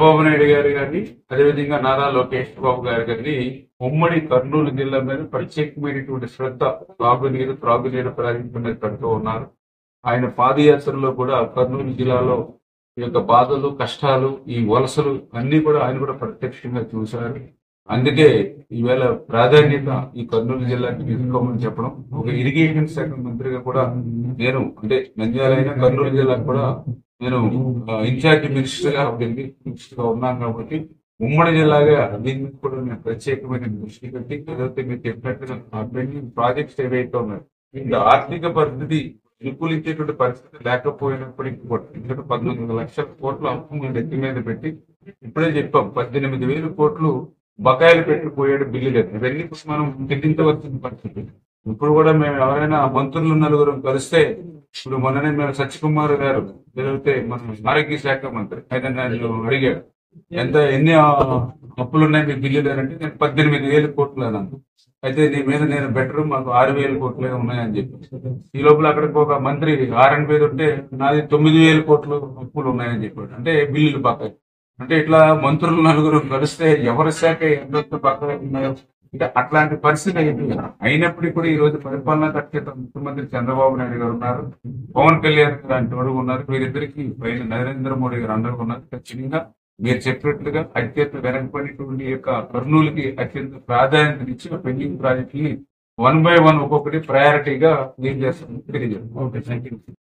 చంద్రబాబు నాయుడు గారు కానీ అదేవిధంగా నారా లోకేష్ బాబు గారు కానీ ఉమ్మడి కర్నూలు జిల్లా మీద ప్రత్యేకమైనటువంటి శ్రద్ధ తాగునీరు త్రాగునీరు ప్రాజెక్టు మీద పెడుతూ ఉన్నారు. ఆయన పాదయాత్రలో కూడా కర్నూలు జిల్లాలో ఈ యొక్క బాధలు కష్టాలు ఈ వలసలు అన్ని కూడా ఆయన కూడా ప్రత్యక్షంగా చూశారు. అందుకే ఈవేళ ప్రాధాన్యత ఈ కర్నూలు జిల్లాకి తీసుకోమని చెప్పడం, ఒక ఇరిగేషన్ శాఖ మంత్రిగా కూడా నేను అంటే నంద్యాలైన కర్నూలు జిల్లాకు కూడా నేను ఇన్ఛార్జి మినిస్టర్ గా ఉన్నాను కాబట్టి ఉమ్మడి జిల్లాగా దీని మీద కూడా నేను ప్రత్యేకమైన దృష్టి పెట్టి ఏదైతే మీరు చెప్పినట్టుగా పెండింగ్ ప్రాజెక్ట్స్ ఏవైతే ఉన్నాయి ఇంకా ఆర్థిక పరిస్థితి అనుకూలించేటువంటి పరిస్థితి లేకపోయినప్పటికీ కూడా ఎందుకంటే 19 లక్షల కోట్ల అప్పు ఎత్తి మీద పెట్టి ఇప్పుడే చెప్పాం 18,000 కోట్లు బకాయిలు పెట్టిపోయాడు బిల్లు లేదు. ఇవన్నీ మనం చెల్లించవలసిన పరిస్థితి. ఇప్పుడు కూడా మేము ఎవరైనా మంత్రులు నలుగురు కలిస్తే ఇప్పుడు మొన్ననే మేము సత్యకుమార్ గారు ఏదైతే మన ఆరోగ్య శాఖ మంత్రి ఆయన నన్ను అడిగాడు ఎన్ని అప్పులు ఉన్నాయి మీకు బిల్లు లేదంటే నేను 18,000 కోట్లు అన్నాను. అయితే నీ మీద నేను బెటర్ మాకు 6,000 కోట్లే ఉన్నాయని చెప్పి ఈ లోపల అక్కడికి ఒక మంత్రి ఆర్ఎన్ మీద ఉంటే నాది 9,000 కోట్లు అప్పులు ఉన్నాయని చెప్పాడు. అంటే బిల్లులు బకాయి అంటే ఇట్లా మంత్రులు నలుగురు కలిస్తే ఎవరి శాఖ ఎంత బకాయి ఉన్నాయో అంటే అట్లాంటి పరిస్థితి అయింది. అయినప్పటికీ కూడా ఈ రోజు పరిపాలనా దక్షత ముఖ్యమంత్రి చంద్రబాబు నాయుడు గారు ఉన్నారు, పవన్ కళ్యాణ్ గారు లాంటి వాడు ఉన్నారు, వీరిద్దరికి పైన నరేంద్ర మోడీ గారు అందరూ ఉన్నారు. ఖచ్చితంగా మీరు చెప్పినట్లుగా అత్యంత వెనకబడినటువంటి యొక్క కర్నూలుకి అత్యంత ప్రాధాన్యత ఇచ్చి పెండింగ్ ప్రాజెక్టుని 1 by 1 ఒక్కొక్కటి ప్రయారిటీగా ఏం చేస్తామని తెలియజేస్తాం. Okay, thank you.